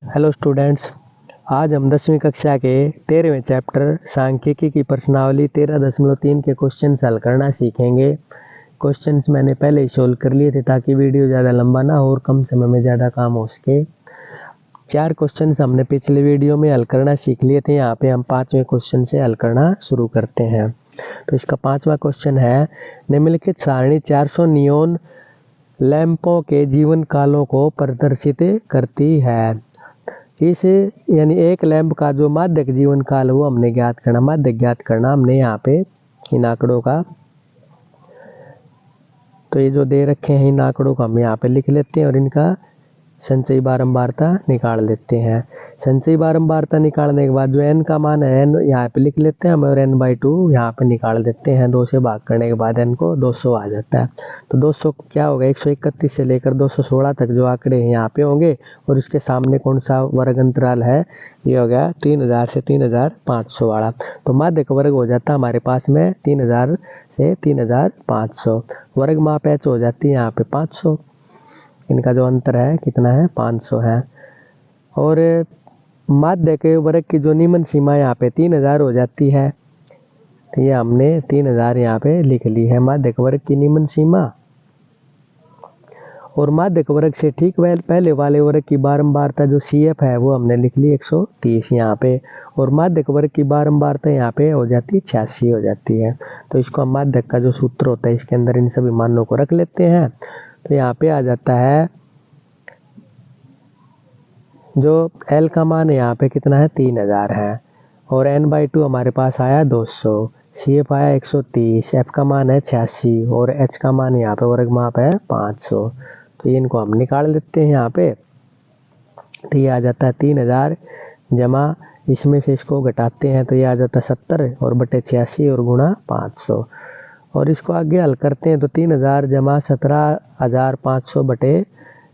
Hello students, आज हम 10वीं कक्षा के 13वें चैप्टर सांख्यिकी की प्रश्नावली 13.3 के क्वेश्चन हल करना सीखेंगे। क्वेश्चंस मैंने पहले ही सोल्व कर लिए थे ताकि वीडियो ज़्यादा लंबा ना हो और कम समय में ज़्यादा काम हो सके। 4 क्वेश्चंस हमने पिछले वीडियो में हल करना सीख लिए थे। यहाँ पे हम 5वें क्वेश्चन से हल करना शुरू करते हैं। तो इसका 5वां क्वेश्चन है, निम्नलिखित सारणी 400 नियोन लैंपों के जीवन कालों को प्रदर्शित करती है। इस यानी एक लैंप का जो माध्यक जीवन काल वो हमने ज्ञात करना, माध्यक ज्ञात करना हमने यहाँ पे इन आंकड़ों का। तो ये जो दे रखे हैं इन आंकड़ों को हम यहाँ पे लिख लेते हैं और इनका संचयी बारंबारता निकाल लेते हैं। संचयी बारंबारता निकालने के बाद जो n का मान है n यहाँ पे लिख लेते हैं हम और n/2 यहाँ पे निकाल देते हैं। 2 से भाग करने के बाद n को 200 आ जाता है। तो 200 क्या होगा, 131 से लेकर 216 तक जो आंकड़े यहाँ पे होंगे और इसके सामने कौन सा वर्ग अंतराल है, ये हो गया 3000 से 3500 वाला। तो माध्यक वर्ग हो जाता है हमारे पास में 3000 से 3500। वर्ग माप h हो जाती है यहाँ पे 500। इनका जो अंतर है कितना है, 500 है। और माध्यक वर्ग की जो निम्न सीमा यहाँ पे 3000 हो जाती है। तो ये हमने 3000 यहाँ पे लिख ली है माध्यक वर्ग की निम्न सीमा। और माध्यक वर्ग से ठीक पहले वाले वर्ग की बारंबारता जो CF है वो हमने लिख ली 130 यहाँ पे। और माध्यक वर्ग की बारंबारता यहाँ पे हो जाती है 86 हो जाती है। तो इसको हम माध्यक का जो सूत्र होता है इसके अंदर इन सभी मानों को रख लेते हैं। तो यहाँ पे आ जाता है जो L का मान है यहाँ पे कितना है, 3000 है। और n/2 हमारे पास आया 200, CF आया 130, F का मान है 86 और H का मान यहाँ पे वर्ग माप है 500। तो ये इनको हम निकाल लेते हैं यहाँ पे। तो ये आ जाता है 3000 जमा इसमें से इसको घटाते हैं तो ये आ जाता है 70 और बटे 86 और गुणा 500। और इसको आगे हल करते हैं तो 3000 जमा 17500 बटे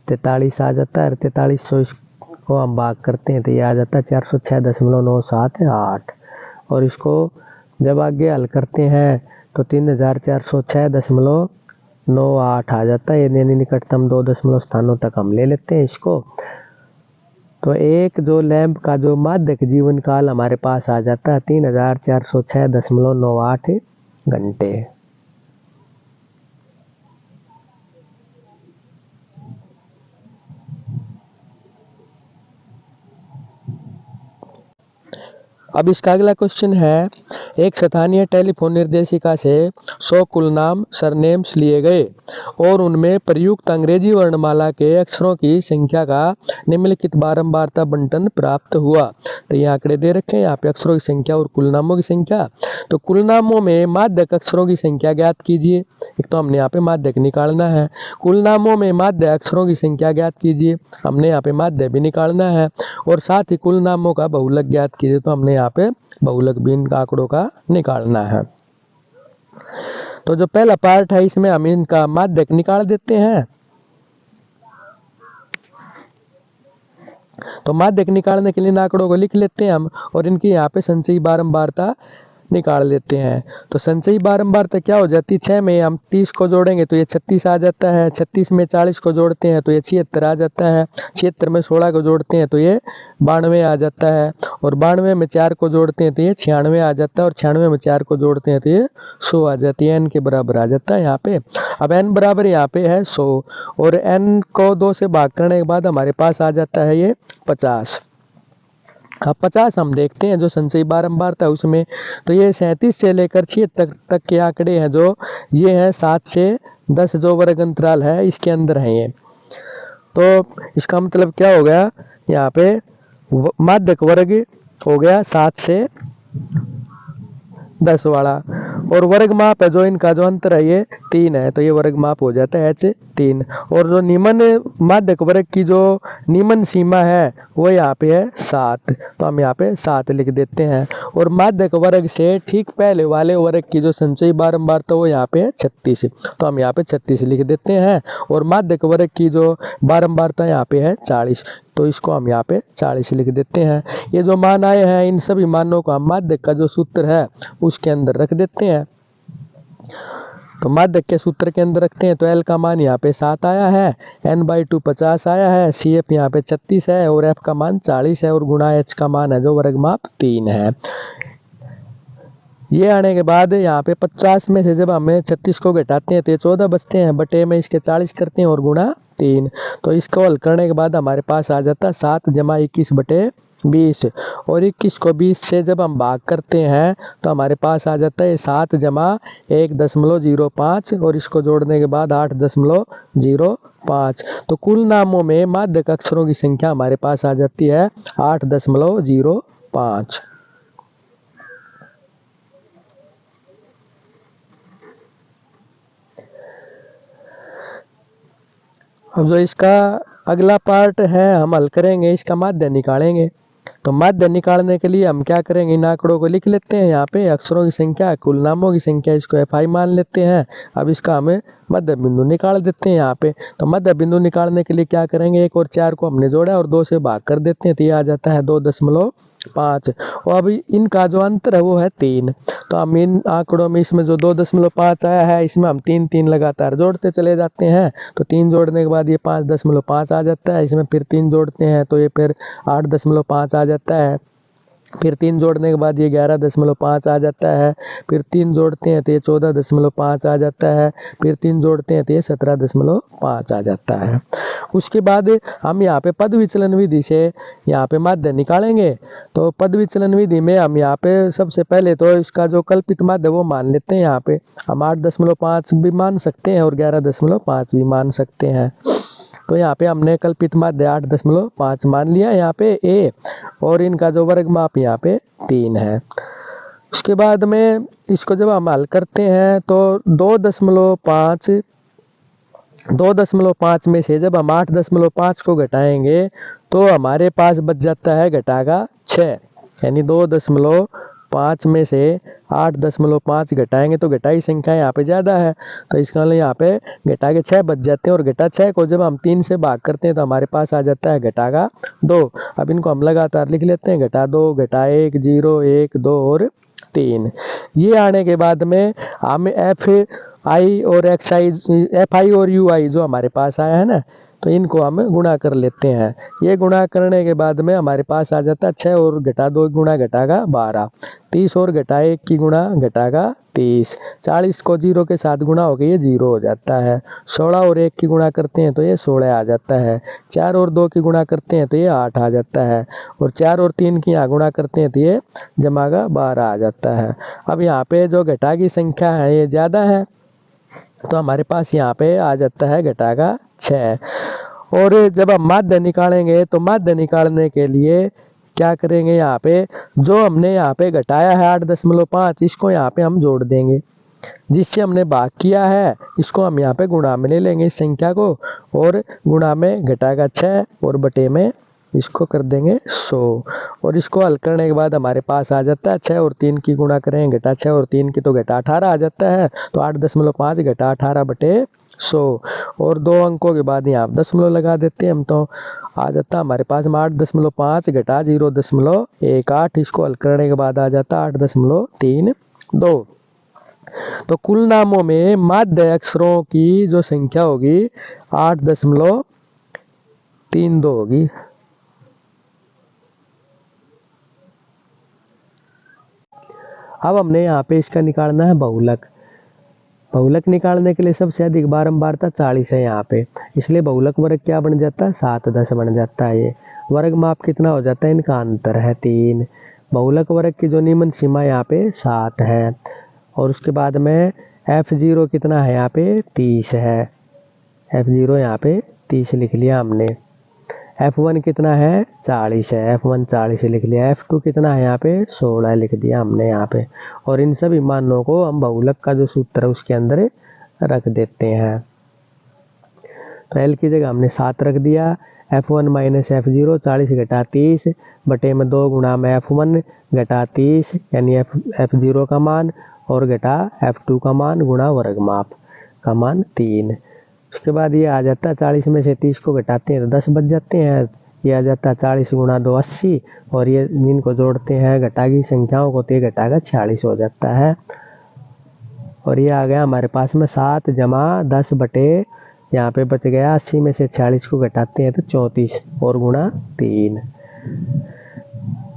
43 आ जाता है। 4300 इसको हम भाग करते हैं तो ये आ जाता है 406.978। और इसको जब आगे हल करते हैं तो 3406.98 आ जाता है। यानी निकटतम 2 दशमलव स्थानों तक हम ले लेते हैं इसको। तो एक जो लैंप का जो माध्यक जीवन काल हमारे पास आ जाता है 3406.98 घंटे। अब इसका अगला क्वेश्चन है, एक स्थानीय टेलीफोन निर्देशिका से 100 कुल नाम सरनेम्स लिए गए और उनमें प्रयुक्त अंग्रेजी वर्णमाला के अक्षरों की संख्या का निम्नलिखित बारंबारता बंटन प्राप्त हुआ। तो ये आंकड़े दे रखे हैं यहाँ पे अक्षरों की संख्या और कुल नामों की संख्या। तो कुल नामों में माध्यक अक्षरों की संख्या ज्ञात कीजिए। एक तो हमने यहाँ पे माध्यक निकालना है। कुल नामों में माध्य अक्षरों की संख्या ज्ञात कीजिए, हमने यहाँ पे माध्य भी निकालना है। और साथ ही कुल नामों का बहुलक ज्ञात कीजिए, तो हमने यहाँ पे बहुलक भी इन आंकड़ों का निकालना है। तो जो पहला पार्ट है इसमें हम इनका माध्यक निकाल देते हैं। तो माध्यक निकालने के लिए इन आंकड़ों को लिख लेते हैं हम और इनकी यहाँ पे संचयी बारंबारता निकाल लेते हैं। तो संचयी बारंबारता क्या हो जाती है, 6 में हम 30 को जोड़ेंगे तो ये 36 आ जाता है। 36 में 40 को जोड़ते हैं तो ये 76 आ जाता है। 76 में 16 को जोड़ते हैं तो ये 92 आ जाता है। और 92 में 4 को जोड़ते हैं तो ये 96 आ जाता है। और 96 में 4 को जोड़ते हैं तो ये 100 आ जाती है। n के बराबर आ जाता है यहाँ पे। अब n बराबर यहाँ पे है 100 और n को 2 से भाग करने के बाद हमारे पास आ जाता है ये 50। अब 50 हम देखते हैं जो संचयी बारंबारता है उसमें। तो ये 37 से लेकर 76 तक के आंकड़े हैं जो ये हैं 7 से 10 जो वर्ग अंतराल है इसके अंदर है ये। तो इसका मतलब क्या हो गया, यहाँ पे माध्यक वर्ग हो गया 7 से 10 वाला। और वर्ग माप है जो इनका जो अंतर है ये 3 है, तो ये वर्ग माप हो जाता है H3। और जो निम्न माध्यक वर्ग की जो निम्न सीमा है वो यहाँ पे है 7, तो हम यहाँ पे 7 लिख देते हैं। और माध्यक वर्ग से ठीक पहले वाले वर्ग की जो संचयी बारंबारता वो यहाँ पे है 36, तो हम यहाँ पे 36 लिख देते हैं। और माध्यक वर्ग की जो बारंबारता यहाँ पे है 40, तो इसको हम यहाँ पे 40 लिख देते हैं। ये जो मान आए हैं इन सभी मानों को हम माध्यक का जो सूत्र है उसके अंदर रख देते हैं। तो माध्यक के सूत्र के अंदर रखते हैं तो एल का मान यहाँ पे 7 आया है, n/2 50 आया है, CF यहाँ पे 36 है और F का मान 40 है और गुणा H का मान है जो वर्ग माप 3 है। ये आने के बाद यहाँ पे 50 में से जब हमें 36 को घटाते हैं तो ये 14 बचते हैं, बटे में इसके 40 करते हैं और गुणा 3। तो इसको हल करने के बाद हमारे पास आ जाता है 7 जमा 21 बटे 20 और 21 को 20 से जब हम भाग करते हैं तो हमारे पास आ जाता है 7 जमा 1.05 और इसको जोड़ने के बाद 8.05। तो कुल नामों में माध्यक अक्षरों की संख्या हमारे पास आ जाती है 8.05। अब जो इसका अगला पार्ट है हम हल करेंगे, इसका माध्य निकालेंगे। तो माध्य निकालने के लिए हम क्या करेंगे, इन आंकड़ों को लिख लेते हैं। यहाँ पे अक्षरों की संख्या, कुल नामों की संख्या, इसको FI मान लेते हैं। अब इसका हमें मध्य बिंदु निकाल देते हैं यहाँ पे। तो मध्य बिंदु निकालने के लिए क्या करेंगे, 1 और 4 को हमने जोड़ा और 2 से भाग कर देते हैं तो ये आ जाता है 2.5 और अभी इनका जो अंतर है वो है 3। तो हम इन आंकड़ों में इसमें जो 2.5 आया है इसमें हम 3 लगातार जोड़ते चले जाते हैं। तो 3 जोड़ने के बाद ये 5.5 आ जाता है, इसमें फिर 3 जोड़ते हैं तो ये फिर 8.5 आ जाता है, फिर 3 जोड़ने के बाद ये 11.5 आ जाता है, फिर 3 जोड़ते हैं तो ये 14.5 आ जाता है, फिर 3 जोड़ते हैं तो ये 17.5 आ जाता है। उसके बाद हम यहाँ पे पद विचलन विधि से यहाँ पे माध्य निकालेंगे। तो पद विचलन विधि में हम यहाँ पे सबसे पहले तो इसका जो कल्पित माध्य वो मान लेते हैं। यहाँ पे हम 8.5 भी मान सकते हैं और 11.5 भी मान सकते हैं। तो यहाँ पे हमने कल्पित माध्य 8.5 मान लिया यहाँ पे A और इनका जो वर्ग माप यहाँ पे 3 है। उसके बाद में इसको जब हम हल करते हैं तो 2.5 में से जब हम 8.5 को घटाएंगे तो हमारे पास बच जाता है घटागा 6, यानी 2.5 में से 8.5 घटाएंगे तो घटाई संख्या यहाँ पे ज़्यादा है, तो इसका मतलब यहाँ पे घटा के 6 बच जाते हैं और घटा 6 को जब हम 3 से भाग करते हैं तो हमारे पास आ जाता है घटागा 2। अब इनको हम लगातार लिख लेते हैं, घटा 2, घटा 1, 0, 1, 2 और 3। ये आने के बाद में हम FI और UI जो हमारे पास आया है ना, तो इनको हम गुणा कर लेते हैं। ये गुणा करने के बाद में हमारे पास आ जाता है 6 और घटा 2 गुणा घटागा 12, 30 और घटा 1 की गुणा घटागा 30, 40 को 0 के साथ गुणा हो गया ये 0 हो जाता है, 16 और 1 की गुणा करते हैं तो ये 16 आ जाता है, 4 और 2 की गुणा करते हैं तो ये 8 आ जाता है और 4 और 3 की यहाँ गुणा करते हैं तो ये जमागा 12 आ जाता है। अब यहाँ पे जो घटा की संख्या है ये ज़्यादा है तो हमारे पास यहाँ पे आ जाता है घटागा 6। और जब हम माध्य निकालेंगे तो माध्य निकालने के लिए क्या करेंगे, यहाँ पे जो हमने यहाँ पे घटाया है 8.5 इसको यहाँ पे हम जोड़ देंगे, जिससे हमने भाग किया है इसको हम यहाँ पे गुणा में ले लेंगे इस संख्या को और गुणा में घटागा 6 और बटे में इसको कर देंगे 100 और इसको हल करने के बाद हमारे पास आ जाता है 6 और 3 की गुणा करें, घटा 6 और 3 की तो घटा 18 आ जाता है। तो 8.5 घटा 18 बटे 100 और 2 अंकों के बाद यहाँ दशमलव लगा देते हैं हम, तो आ जाता हमारे पास 8.5 घटा 0.18, इसको हल करने के बाद आ जाता 8.32। तो कुल नामों में माध्य अक्षरों की जो संख्या होगी 8.32 होगी। अब हमने यहाँ पे इसका निकालना है बहुलक। बहुलक निकालने के लिए सबसे अधिक बारंबारता 40 है यहाँ पे, इसलिए बहुलक वर्ग क्या बन जाता है 7/10 बन जाता है। ये वर्ग माप कितना हो जाता है, इनका अंतर है 3। बहुलक वर्ग की जो निम्न सीमा यहाँ पे 7 है और उसके बाद में F0 कितना है यहाँ पे 30 है, F0 यहाँ पे 30 लिख लिया हमने। F1 कितना है 40 है, F1 40 लिख लिया। F2 कितना है यहाँ पे 16 लिख दिया हमने यहाँ पे और इन सभी मानों को हम बहुलक का जो सूत्र है उसके अंदर रख देते हैं। तो L की जगह हमने 7 रख दिया, F1 माइनस F0 40 घटा 30 बटे में 2 गुणा में F1 घटा 30 यानी F0 का मान और घटा F2 का मान गुणा वर्ग माप का मान 3। उसके बाद ये आ जाता है 40 में से 30 को घटाते हैं तो 10 बच जाते हैं, ये आ जाता है 40 गुणा 2 80 और ये इनको जोड़ते हैं घटा की संख्याओं को तो ये घटागा 46 हो जाता है। और ये आ गया हमारे पास में 7 जमा 10 बटे, यहाँ पे बच गया 80 में से 46 को घटाते हैं तो 34 और गुणा 3।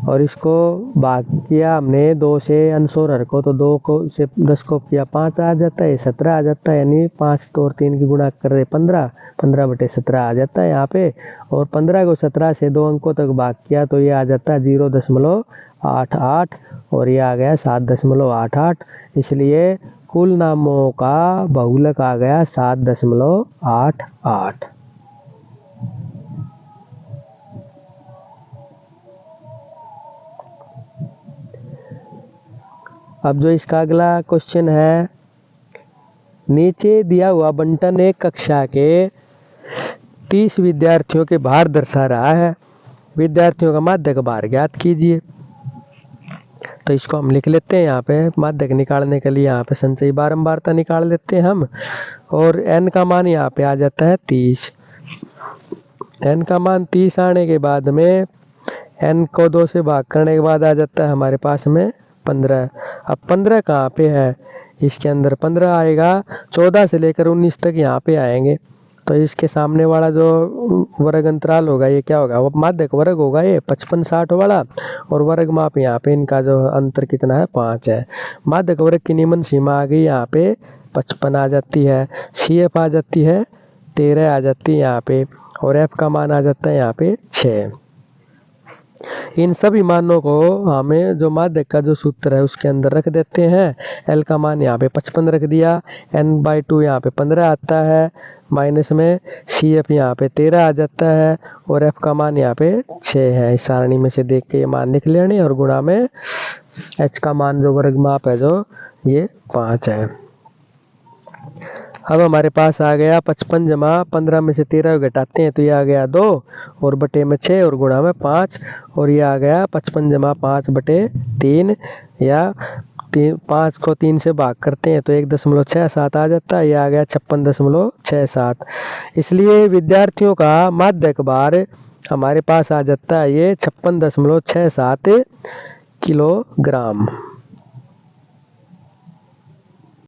और इसको भाग किया हमने 2 से अंश और हर को, तो 2 को से 10 को किया 5 आ जाता है, 17 आ जाता है, यानी 5 तो और 3 की गुणा कर रहे 15, 15 बटे 17 आ जाता है यहाँ पे। और 15 को 17 से 2 अंकों तक भाग किया तो ये आ जाता है 0.88 और ये आ गया 7.88। इसलिए कुल नामों का बहुलक आ गया 7.88। अब जो इसका अगला क्वेश्चन है, नीचे दिया हुआ बंटन एक कक्षा के 30 विद्यार्थियों के भार दर्शा रहा है, विद्यार्थियों का माध्यक भार ज्ञात कीजिए। तो इसको हम लिख लेते हैं यहाँ पे, माध्यक निकालने के लिए यहाँ पे संचयी बारंबारता निकाल लेते हैं हम। और n का मान यहाँ पे आ जाता है 30। n का मान 30 आने के बाद में n को 2 से भाग करने के बाद आ जाता है हमारे पास में 15। अब 15 कहाँ पे है, इसके अंदर 15 आएगा, 14 से लेकर 19 तक यहाँ पे आएंगे। तो इसके सामने वाला जो वर्ग अंतराल होगा ये क्या होगा, वो माध्यक वर्ग होगा ये 55-60 वाला। और वर्ग माप यहाँ पे इनका जो अंतर कितना है 5 है। माध्यक वर्ग की निम्न सीमा आ गई यहाँ पे 55 आ जाती है, CF आ जाती है 13 आ जाती है यहाँ पे, और F का मान आ जाता है यहाँ पे 6। इन सभी मानों को हमें जो माध्यक का जो सूत्र है उसके अंदर रख देते हैं। L का मान यहाँ पे 55 रख दिया, n/2 यहाँ पे 15 आता है, माइनस में CF यहाँ पे 13 आ जाता है, और F का मान यहाँ पे 6 है। इस सारणी में से देख के ये मान लिख लेने, और गुणा में H का मान जो वर्ग माप है जो ये 5 है। अब हमारे पास आ गया 55 जमा 15 में से 13 घटाते हैं तो ये आ गया 2 और बटे में 6 और गुणा में 5, और ये आ गया 55 जमा 5 बटे 3, या 5 को 3 से भाग करते हैं तो 1.67 आ जाता है, ये आ गया 56.67। इसलिए विद्यार्थियों का माध्यक भार हमारे पास आ जाता है ये 56.67 किलोग्राम।